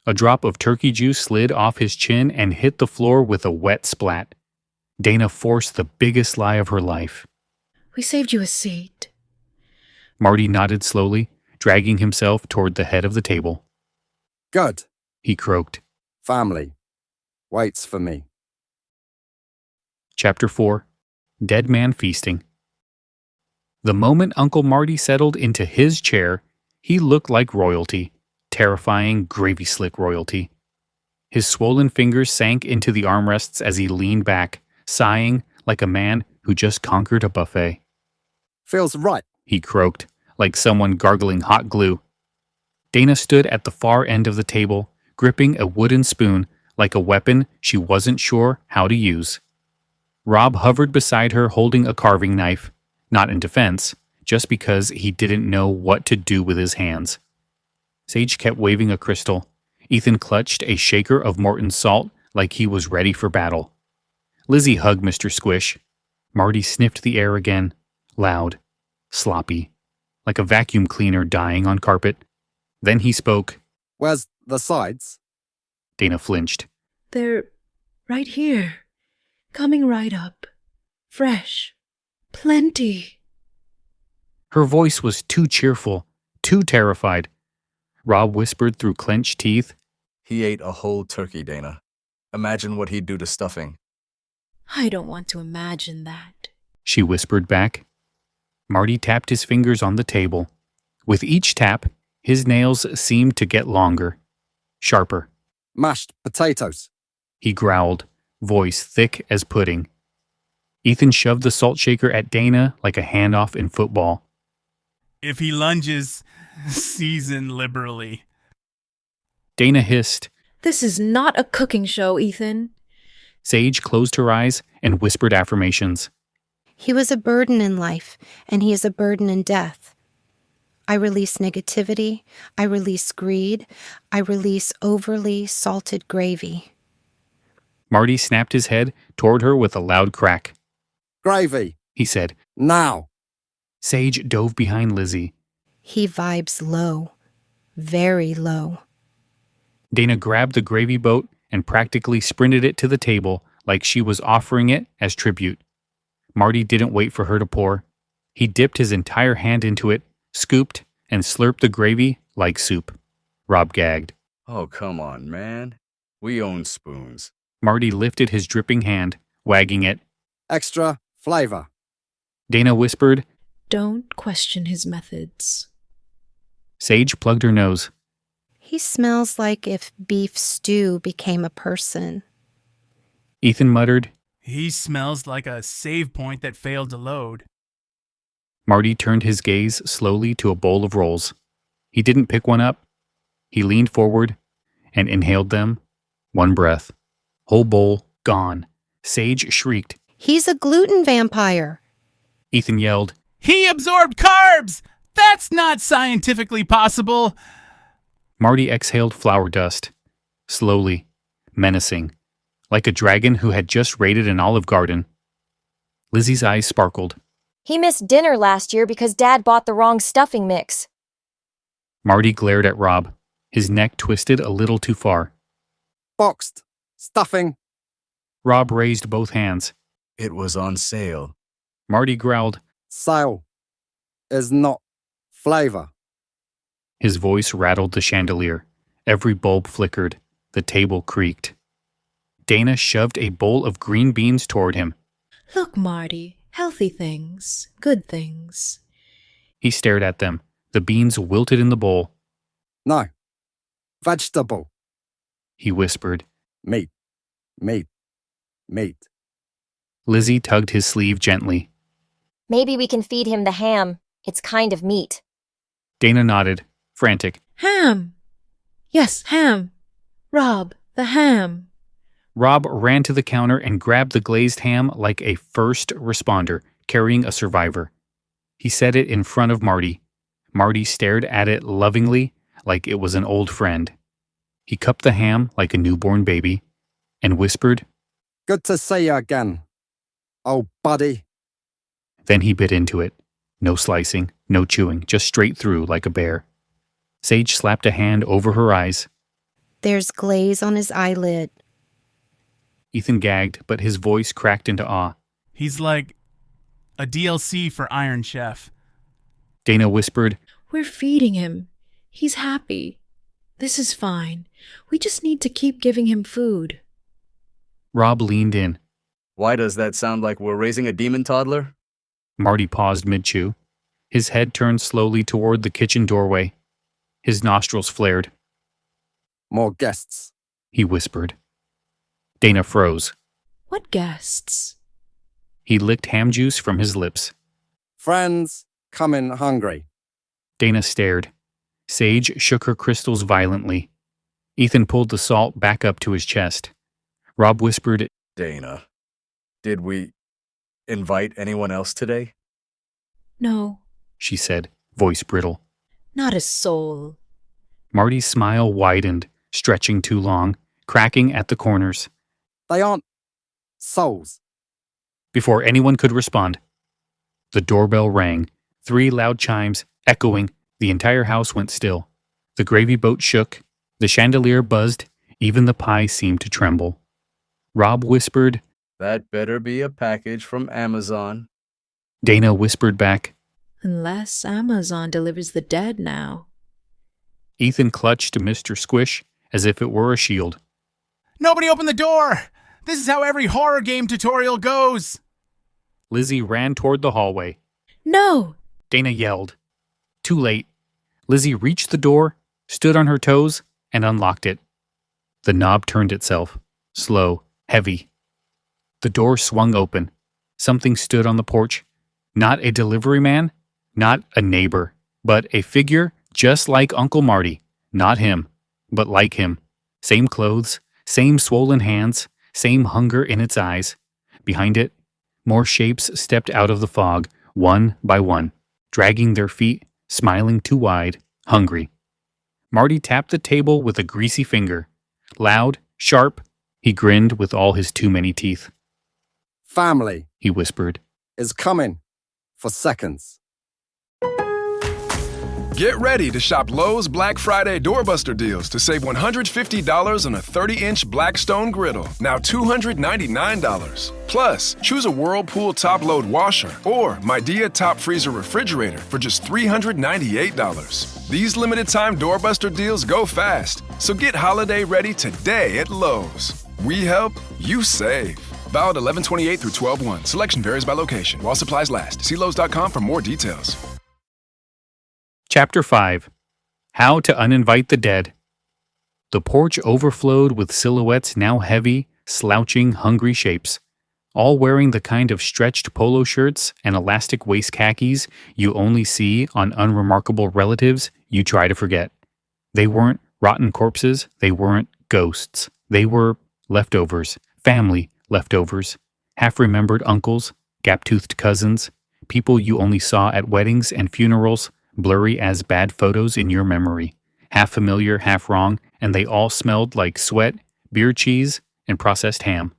A drop of turkey juice slid off his chin and hit the floor with a wet splat. Dana forced the biggest lie of her life. We saved you a seat. Marty nodded slowly, dragging himself toward the head of the table. Good. He croaked. Family waits for me. Chapter 4. Dead Man Feasting. The moment Uncle Marty settled into his chair, he looked like royalty, terrifying gravy-slick royalty. His swollen fingers sank into the armrests as he leaned back, sighing like a man who just conquered a buffet. Feels right. He croaked, like someone gargling hot glue. Dana stood at the far end of the table, gripping a wooden spoon like a weapon she wasn't sure how to use. Rob hovered beside her holding a carving knife, not in defense, just because he didn't know what to do with his hands. Sage kept waving a crystal. Ethan clutched a shaker of Morton's salt like he was ready for battle. Lizzie hugged Mr. Squish. Marty sniffed the air again, loud, sloppy, like a vacuum cleaner dying on carpet. Then he spoke. Where's the sides? Dana flinched. They're right here. Coming right up. Fresh. Plenty. Her voice was too cheerful, too terrified. Rob whispered through clenched teeth. He ate a whole turkey, Dana. Imagine what he'd do to stuffing. I don't want to imagine that. She whispered back. Marty tapped his fingers on the table. With each tap, his nails seemed to get longer, sharper. Mashed potatoes. He growled, voice thick as pudding. Ethan shoved the salt shaker at Dana like a handoff in football. If he lunges, season liberally. Dana hissed. This is not a cooking show, Ethan. Sage closed her eyes and whispered affirmations. He was a burden in life, and he is a burden in death. I release negativity. I release greed. I release overly salted gravy. Marty snapped his head toward her with a loud crack. Gravy. He said. Now. Sage dove behind Lizzie. He vibes low. Very low. Dana grabbed the gravy boat and practically sprinted it to the table like she was offering it as tribute. Marty didn't wait for her to pour. He dipped his entire hand into it, scooped, and slurped the gravy like soup. Rob gagged. Oh, come on, man. We own spoons. Marty lifted his dripping hand, wagging it. Extra flavor. Dana whispered. Don't question his methods. Sage plugged her nose. He smells like if beef stew became a person. Ethan muttered. He smells like a save point that failed to load. Marty turned his gaze slowly to a bowl of rolls. He didn't pick one up. He leaned forward and inhaled them. One breath. Whole bowl gone. Sage shrieked. He's a gluten vampire. Ethan yelled. He absorbed carbs! That's not scientifically possible. Marty exhaled flour dust. Slowly. Menacing. Like a dragon who had just raided an Olive Garden. Lizzie's eyes sparkled. He missed dinner last year because Dad bought the wrong stuffing mix. Marty glared at Rob. His neck twisted a little too far. Boxed. Stuffing. Rob raised both hands. It was on sale. Marty growled. Sale. Is not flavor. His voice rattled the chandelier. Every bulb flickered. The table creaked. Dana shoved a bowl of green beans toward him. Look, Marty. Healthy things. Good things. He stared at them. The beans wilted in the bowl. No. Vegetable. He whispered. Meat. Meat. Meat. Lizzie tugged his sleeve gently. Maybe we can feed him the ham. It's kind of meat. Dana nodded, frantic. Ham. Yes, ham. Rob, the ham. Rob ran to the counter and grabbed the glazed ham like a first responder carrying a survivor. He set it in front of Marty. Marty stared at it lovingly like it was an old friend. He cupped the ham like a newborn baby and whispered, Good to see you again, old buddy. Then he bit into it. No slicing, no chewing, just straight through like a bear. Sage slapped a hand over her eyes. There's glaze on his eyelid. Ethan gagged, but his voice cracked into awe. He's like a DLC for Iron Chef. Dana whispered, We're feeding him. He's happy. This is fine. We just need to keep giving him food. Rob leaned in. Why does that sound like we're raising a demon toddler? Marty paused mid-chew. His head turned slowly toward the kitchen doorway. His nostrils flared. More guests. He whispered. Dana froze. What guests? He licked ham juice from his lips. Friends coming hungry. Dana stared. Sage shook her crystals violently. Ethan pulled the salt back up to his chest. Rob whispered, Dana, did we invite anyone else today? No, she said, voice brittle. not a soul. Marty's smile widened, stretching too long, cracking at the corners. They aren't souls. Before anyone could respond, the doorbell rang. 3 loud chimes, echoing. The entire house went still. The gravy boat shook. The chandelier buzzed. Even the pie seemed to tremble. Rob whispered, That better be a package from Amazon. Dana whispered back. Unless Amazon delivers the dead now. Ethan clutched Mr. Squish as if it were a shield. Nobody open the door! This is how every horror game tutorial goes! Lizzie ran toward the hallway. No! Dana yelled. Too late. Lizzie reached the door, stood on her toes, and unlocked it. The knob turned itself. Slow, heavy. The door swung open. Something stood on the porch. Not a delivery man, not a neighbor, but a figure just like Uncle Marty. Not him, but like him. Same clothes, same swollen hands, same hunger in its eyes. Behind it, more shapes stepped out of the fog, one by one, dragging their feet, smiling too wide, hungry. Marty tapped the table with a greasy finger. Loud, sharp, he grinned with all his too many teeth. Family He whispered. is coming for seconds. Get ready to shop Lowe's Black Friday doorbuster deals to save $150 on a 30-inch Blackstone griddle, now $299. Plus, choose a Whirlpool top-load washer or Midea top freezer refrigerator for just $398. These limited-time doorbuster deals go fast, so get holiday ready today at Lowe's. We help, you save. Valid 11/28 through 12/1. Selection varies by location. While supplies last. See Lowe's.com for more details. Chapter 5. How to Uninvite the Dead. The porch overflowed with silhouettes now heavy, slouching, hungry shapes, all wearing the kind of stretched polo shirts and elastic waist khakis you only see on unremarkable relatives you try to forget. They weren't rotten corpses, they weren't ghosts. They were leftovers, family leftovers, half-remembered uncles, gap-toothed cousins, people you only saw at weddings and funerals, blurry as bad photos in your memory, half familiar, half wrong, and they all smelled like sweat, beer cheese, and processed ham.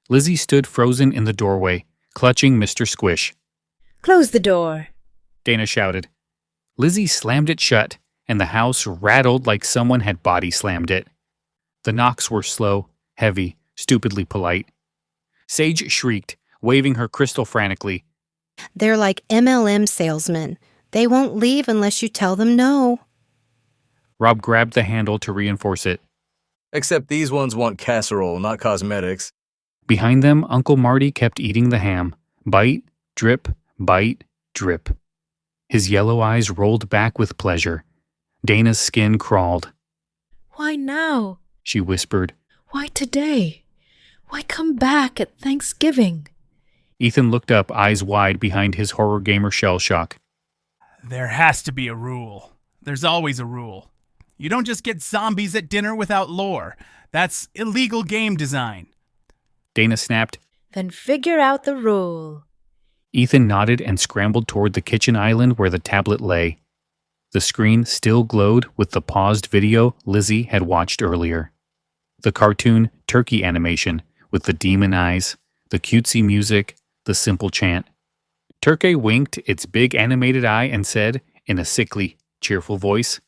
Lizzie stood frozen in the doorway, clutching Mr. Squish. Close the door, Dana shouted. Lizzie slammed it shut, and the house rattled like someone had body slammed it. The knocks were slow, heavy, stupidly polite. Sage shrieked, waving her crystal frantically. They're like MLM salesmen. They won't leave unless you tell them no. Rob grabbed the handle to reinforce it. Except these ones want casserole, not cosmetics. Behind them, Uncle Marty kept eating the ham. Bite, drip, bite, drip. His yellow eyes rolled back with pleasure. Dana's skin crawled. Why now? She whispered. Why today? Why come back at Thanksgiving? Ethan looked up, eyes wide behind his horror gamer shell shock. There has to be a rule. There's always a rule. You don't just get zombies at dinner without lore. That's illegal game design. Dana snapped. Then figure out the rule. Ethan nodded and scrambled toward the kitchen island where the tablet lay. The screen still glowed with the paused video Lizzie had watched earlier. The cartoon turkey animation with the demon eyes, the cutesy music, the simple chant. Turkey winked its big animated eye and said, in a sickly, cheerful voice,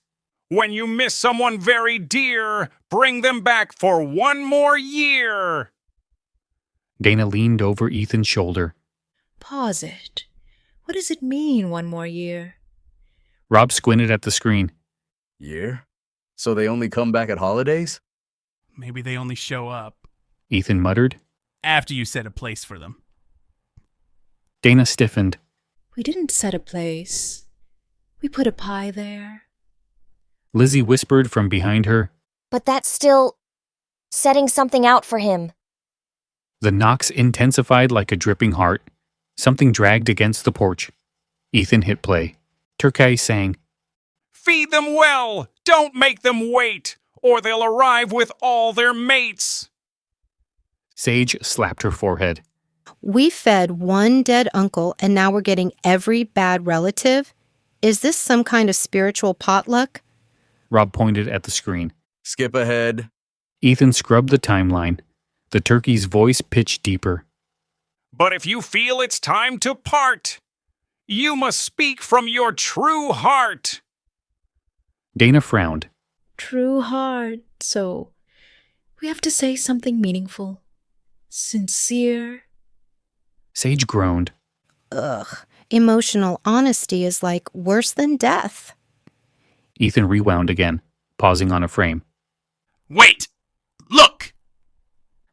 "When you miss someone very dear, bring them back for one more year." Dana leaned over Ethan's shoulder. Pause it. What does it mean, one more year? Rob squinted at the screen. Year? So they only come back at holidays? Maybe they only show up Ethan muttered. after you set a place for them. Dana stiffened. We didn't set a place. We put a pie there. Lizzie whispered from behind her. But that's still setting something out for him. The knocks intensified like a dripping heart. Something dragged against the porch. Ethan hit play. Turkey sang. "Feed them well! Don't make them wait, or they'll arrive with all their mates!" Sage slapped her forehead. We fed one dead uncle and now we're getting every bad relative? Is this some kind of spiritual potluck? Rob pointed at the screen. Skip ahead. Ethan scrubbed the timeline. The turkey's voice pitched deeper. "But if you feel it's time to part, you must speak from your true heart." Dana frowned. True heart. So, we have to say something meaningful. Sincere. Sage groaned. Ugh. Emotional honesty is like worse than death. Ethan rewound again, pausing on a frame. Wait! Look!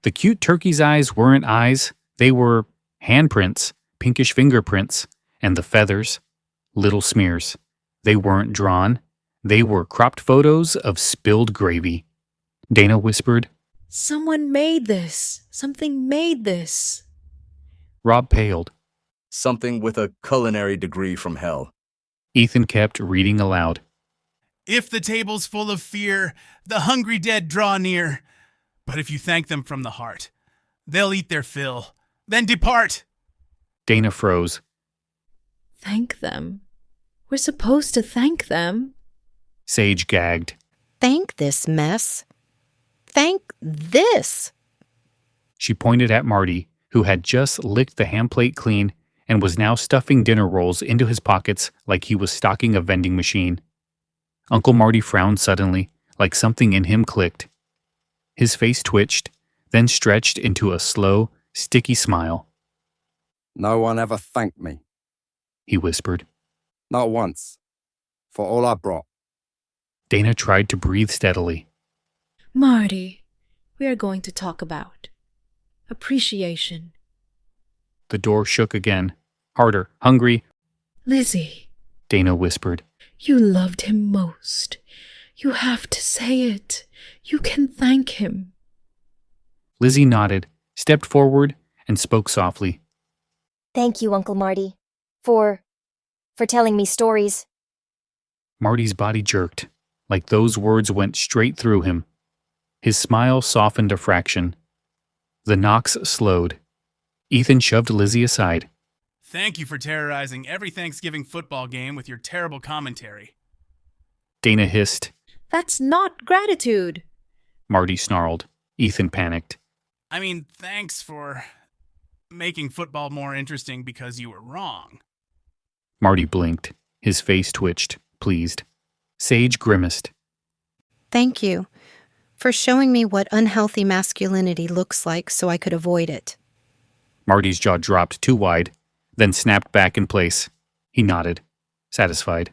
The cute turkey's eyes weren't eyes. They were handprints, pinkish fingerprints, and the feathers, little smears. They weren't drawn. They were cropped photos of spilled gravy. Dana whispered. Someone made this. Something made this. Rob paled. Something with a culinary degree from hell. Ethan kept reading aloud. If the table's full of fear, the hungry dead draw near. But if you thank them from the heart, they'll eat their fill, then depart. Dana froze. Thank them. We're supposed to thank them. Sage gagged. Thank this mess. Thank this. She pointed at Marty, who had just licked the ham plate clean and was now stuffing dinner rolls into his pockets like he was stocking a vending machine. Uncle Marty frowned suddenly, like something in him clicked. His face twitched, then stretched into a slow, sticky smile. No one ever thanked me. He whispered. Not once. For all I brought. Dana tried to breathe steadily. Marty, we are going to talk about appreciation. The door shook again. Harder, hungry. Lizzie, Dana whispered. you loved him most. You have to say it. You can thank him. Lizzie nodded, stepped forward, and spoke softly. Thank you, Uncle Marty, for telling me stories. Marty's body jerked, like those words went straight through him. His smile softened a fraction. The knocks slowed. Ethan shoved Lizzie aside. Thank you for terrorizing every Thanksgiving football game with your terrible commentary. Dana hissed. That's not gratitude. Marty snarled. Ethan panicked. I mean, thanks for making football more interesting because you were wrong. Marty blinked. His face twitched, pleased. Sage grimaced. Thank you for showing me what unhealthy masculinity looks like so I could avoid it. Marty's jaw dropped too wide, then snapped back in place. He nodded, satisfied.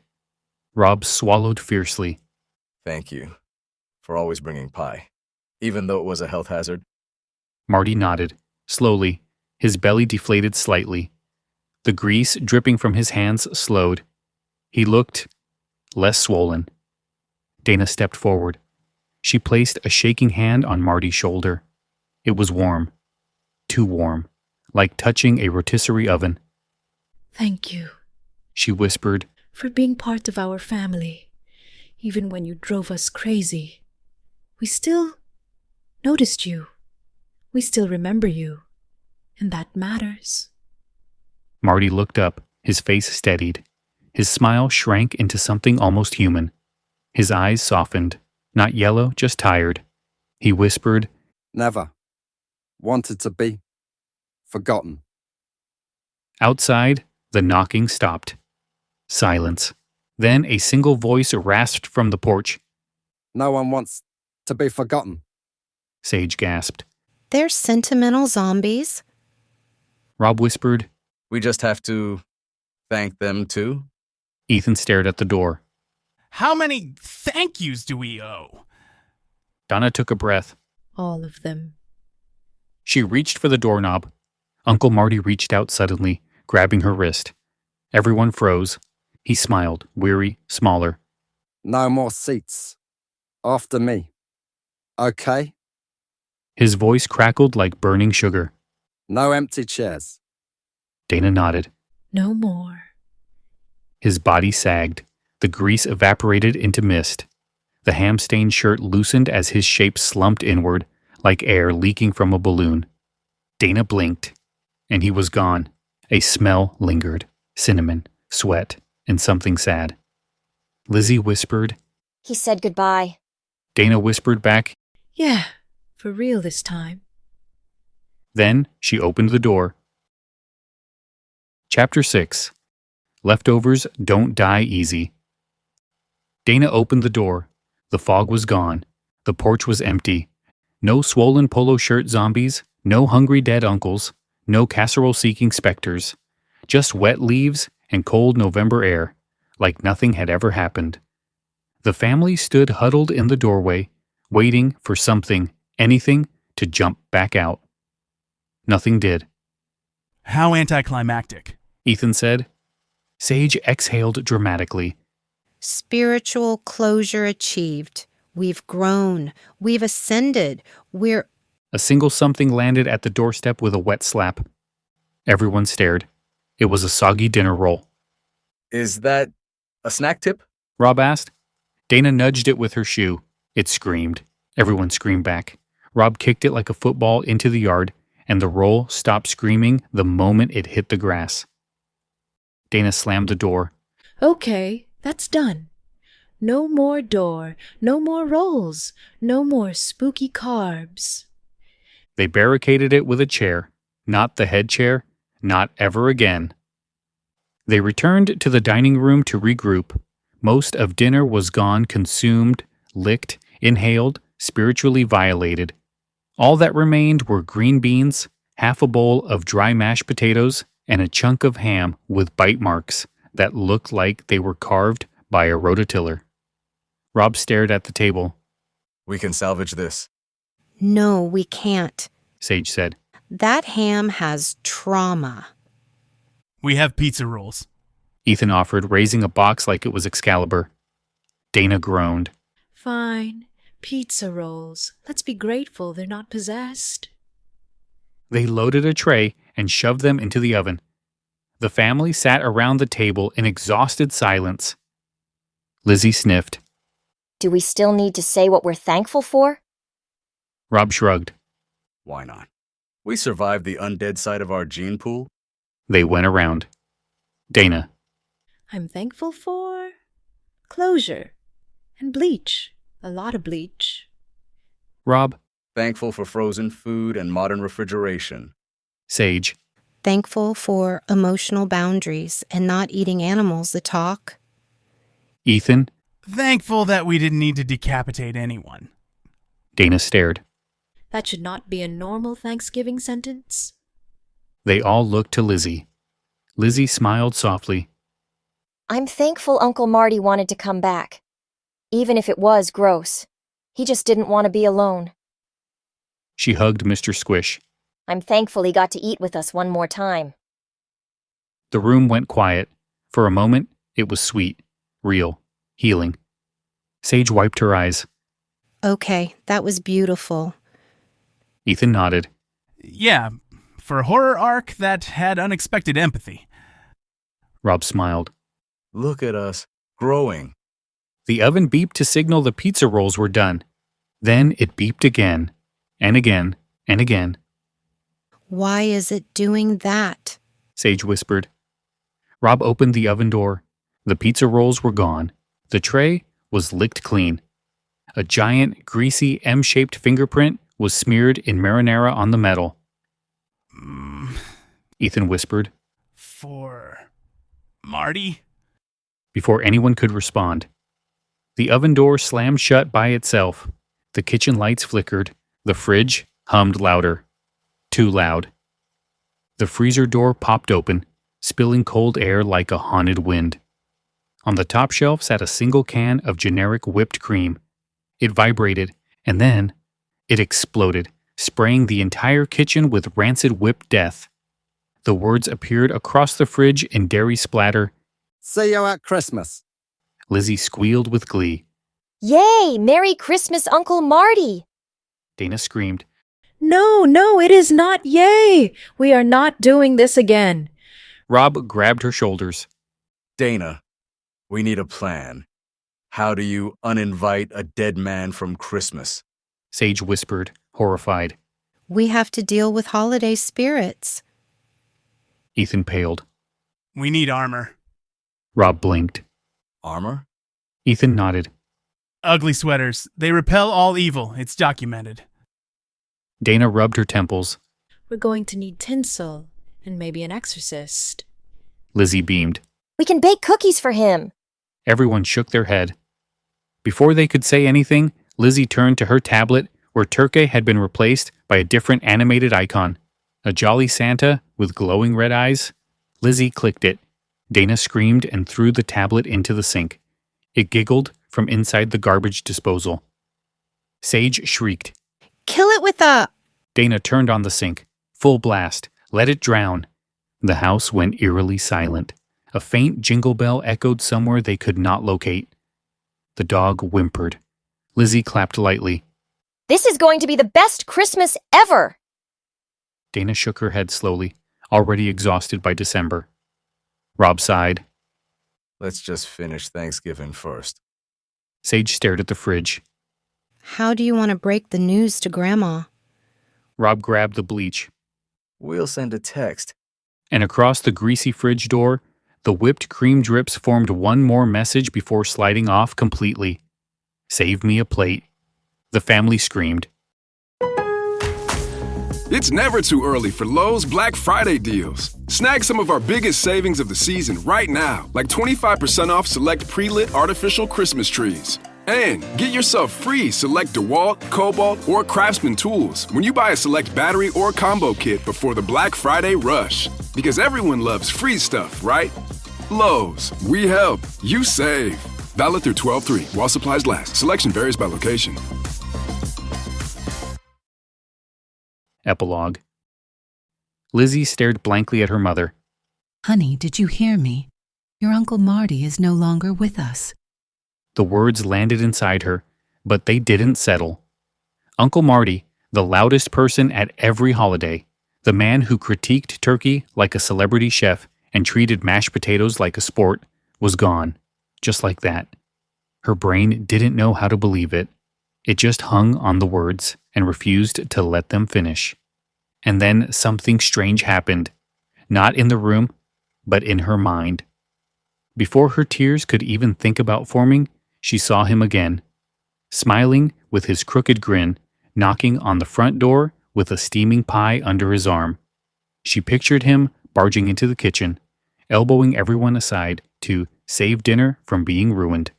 Rob swallowed fiercely. Thank you for always bringing pie, even though it was a health hazard. Marty nodded, slowly, his belly deflated slightly. The grease dripping from his hands slowed. He looked less swollen. Dana stepped forward. She placed a shaking hand on Marty's shoulder. It was warm. Too warm, like touching a rotisserie oven. Thank you, She whispered. for being part of our family, even when you drove us crazy. We still noticed you. We still remember you, and that matters. Marty looked up, his face steadied. His smile shrank into something almost human. His eyes softened, not yellow, just tired. He whispered, Never. Wanted to be. Forgotten. Outside, the knocking stopped. Silence. Then a single voice rasped from the porch. No one wants to be forgotten. Sage gasped. They're sentimental zombies. Rob whispered. We just have to thank them too. Ethan stared at the door. How many thank yous do we owe? Donna took a breath. All of them. She reached for the doorknob. Uncle Marty reached out suddenly, grabbing her wrist. Everyone froze. He smiled, weary, smaller. No more seats. After me. Okay? His voice crackled like burning sugar. No empty chairs. Dana nodded. No more. His body sagged. The grease evaporated into mist. The ham-stained shirt loosened as his shape slumped inward, like air leaking from a balloon. Dana blinked, and he was gone. A smell lingered. Cinnamon, sweat, and something sad. Lizzie whispered. He said goodbye. Dana whispered back. Yeah, for real this time. Then she opened the door. Chapter 6. Leftovers Don't Die Easy. Dana opened the door. The fog was gone. The porch was empty. No swollen polo shirt zombies, no hungry dead uncles, no casserole-seeking specters. Just wet leaves and cold November air, like nothing had ever happened. The family stood huddled in the doorway, waiting for something, anything, to jump back out. Nothing did. How anticlimactic. Ethan said. Sage exhaled dramatically. Spiritual closure achieved. We've grown. We've ascended. We're... A single something landed at the doorstep with a wet slap. Everyone stared. It was a soggy dinner roll. Is that a snack tip? Rob asked. Dana nudged it with her shoe. It screamed. Everyone screamed back. Rob kicked it like a football into the yard, and the roll stopped screaming the moment it hit the grass. Dana slammed the door. Okay, that's done. No more door, no more rolls, no more spooky carbs. They barricaded it with a chair. Not the head chair. Not ever again. They returned to the dining room to regroup. Most of dinner was gone, consumed, licked, inhaled, spiritually violated. All that remained were green beans, half a bowl of dry mashed potatoes, and a chunk of ham with bite marks that looked like they were carved by a rototiller. Rob stared at the table. We can salvage this. No, we can't. Sage said. That ham has trauma. We have pizza rolls. Ethan offered, raising a box like it was Excalibur. Dana groaned. Fine. Pizza rolls. Let's be grateful they're not possessed. They loaded a tray and shoved them into the oven. The family sat around the table in exhausted silence. Lizzie sniffed. Do we still need to say what we're thankful for? Rob shrugged. Why not? We survived the undead side of our gene pool. They went around. Dana. I'm thankful for closure and bleach. A lot of bleach. Rob. Thankful for frozen food and modern refrigeration. Sage. Thankful for emotional boundaries and not eating animals that talk. Ethan. Thankful that we didn't need to decapitate anyone. Dana stared. That should not be a normal Thanksgiving sentence. They all looked to Lizzie. Lizzie smiled softly. I'm thankful Uncle Marty wanted to come back. Even if it was gross. He just didn't want to be alone. She hugged Mr. Squish. I'm thankful he got to eat with us one more time. The room went quiet. For a moment, it was sweet, real, healing. Sage wiped her eyes. Okay, that was beautiful. Ethan nodded. Yeah, for a horror arc that had unexpected empathy. Rob smiled. Look at us, growing. The oven beeped to signal the pizza rolls were done. Then it beeped again, and again, and again. Why is it doing that? Sage whispered. Rob opened the oven door. The pizza rolls were gone. The tray was licked clean. A giant, greasy, M-shaped fingerprint was smeared in marinara on the metal. Ethan whispered. For Marty? Before anyone could respond. The oven door slammed shut by itself. The kitchen lights flickered. The fridge hummed louder. Too loud. The freezer door popped open, spilling cold air like a haunted wind. On the top shelf sat a single can of generic whipped cream. It vibrated, and then it exploded, spraying the entire kitchen with rancid whipped death. The words appeared across the fridge in dairy splatter. See you at Christmas. Lizzie squealed with glee. Yay! Merry Christmas, Uncle Marty! Dana screamed. No, it is not yay! We are not doing this again. Rob grabbed her shoulders. Dana, we need a plan. How do you uninvite a dead man from Christmas? Sage whispered, horrified. We have to deal with holiday spirits. Ethan paled. We need armor. Rob blinked. Armor? Ethan nodded. Ugly sweaters. They repel all evil. It's documented. Dana rubbed her temples. We're going to need tinsel and maybe an exorcist. Lizzie beamed. We can bake cookies for him. Everyone shook their head. Before they could say anything, Lizzie turned to her tablet where Turkey had been replaced by a different animated icon. A jolly Santa with glowing red eyes. Lizzie clicked it. Dana screamed and threw the tablet into the sink. It giggled from inside the garbage disposal. Sage shrieked. Kill it with a... Dana turned on the sink. Full blast. Let it drown. The house went eerily silent. A faint jingle bell echoed somewhere they could not locate. The dog whimpered. Lizzie clapped lightly. This is going to be the best Christmas ever! Dana shook her head slowly, already exhausted by December. Rob sighed. Let's just finish Thanksgiving first. Sage stared at the fridge. How do you want to break the news to Grandma? Rob grabbed the bleach. We'll send a text. And across the greasy fridge door, the whipped cream drips formed one more message before sliding off completely. Save me a plate. The family screamed. It's never too early for Lowe's Black Friday deals. Snag some of our biggest savings of the season right now, like 25% off select pre-lit artificial Christmas trees. And get yourself free select DeWalt, Cobalt, or Craftsman tools when you buy a select battery or combo kit before the Black Friday rush. Because everyone loves free stuff, right? Lowe's, we help, you save. Valid through 12/3 while supplies last. Selection varies by location. Epilogue. Lizzie stared blankly at her mother. Honey, did you hear me? Your Uncle Marty is no longer with us. The words landed inside her, but they didn't settle. Uncle Marty, the loudest person at every holiday, The man who critiqued turkey like a celebrity chef and treated mashed potatoes like a sport was gone, just like that. Her brain didn't know how to believe it. It just hung on the words and refused to let them finish. And then something strange happened, not in the room, but in her mind. Before her tears could even think about forming, she saw him again, smiling with his crooked grin, knocking on the front door with a steaming pie under his arm. She pictured him barging into the kitchen, elbowing everyone aside to save dinner from being ruined.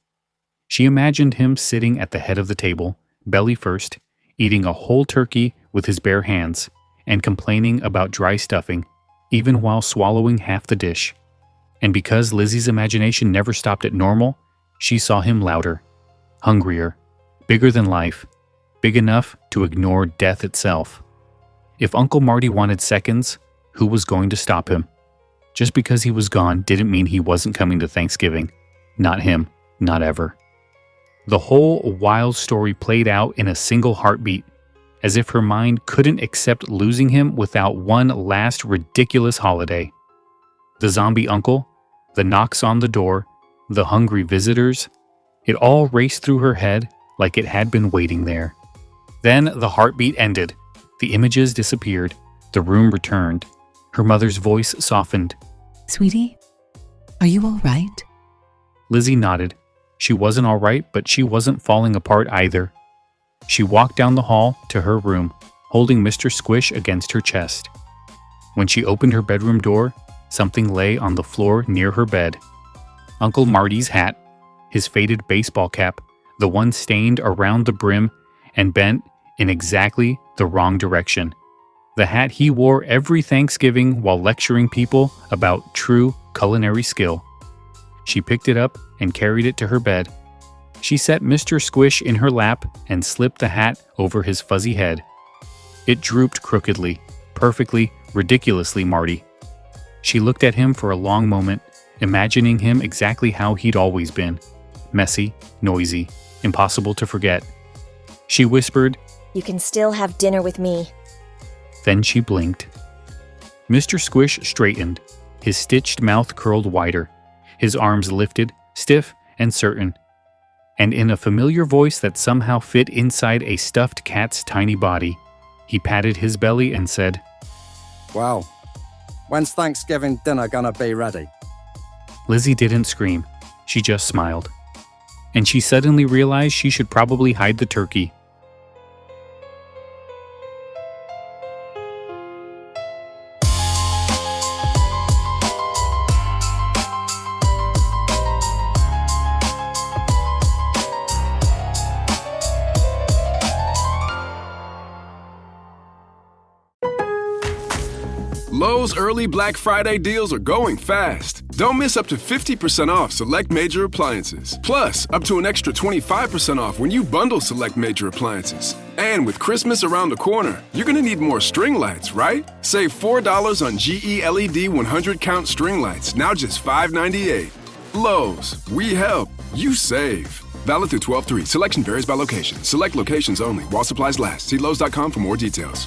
She imagined him sitting at the head of the table, belly first, eating a whole turkey with his bare hands, and complaining about dry stuffing, even while swallowing half the dish. And because Lizzie's imagination never stopped at normal, she saw him louder, hungrier, bigger than life, big enough to ignore death itself. If Uncle Marty wanted seconds, who was going to stop him? Just because he was gone didn't mean he wasn't coming to Thanksgiving. Not him, not ever. The whole wild story played out in a single heartbeat, as if her mind couldn't accept losing him without one last ridiculous holiday. The zombie uncle, the knocks on the door, the hungry visitors, it all raced through her head like it had been waiting there. Then the heartbeat ended, the images disappeared, the room returned. Her mother's voice softened. Sweetie, are you all right? Lizzie nodded. She wasn't all right, but she wasn't falling apart either. She walked down the hall to her room, holding Mr. Squish against her chest. When she opened her bedroom door, something lay on the floor near her bed. Uncle Marty's hat, his faded baseball cap, the one stained around the brim and bent in exactly the wrong direction. The hat he wore every Thanksgiving while lecturing people about true culinary skill. She picked it up and carried it to her bed. She set Mr. Squish in her lap and slipped the hat over his fuzzy head. It drooped crookedly, perfectly, ridiculously Marty. She looked at him for a long moment, imagining him exactly how he'd always been. Messy, noisy, impossible to forget. She whispered, "You can still have dinner with me." Then she blinked. Mr. Squish straightened, his stitched mouth curled wider, his arms lifted, stiff and certain. And in a familiar voice that somehow fit inside a stuffed cat's tiny body, he patted his belly and said, Well, when's Thanksgiving dinner gonna be ready? Lizzie didn't scream. She just smiled. And she suddenly realized she should probably hide the turkey. Lowe's early Black Friday deals are going fast. Don't miss up to 50% off select major appliances. Plus, up to an extra 25% off when you bundle select major appliances. And with Christmas around the corner, you're going to need more string lights, right? Save $4 on GE LED 100 count string lights, now just $5.98. Lowe's, we help, you save. Valid through 12/3. Selection varies by location. Select locations only. While supplies last. See Lowe's.com for more details.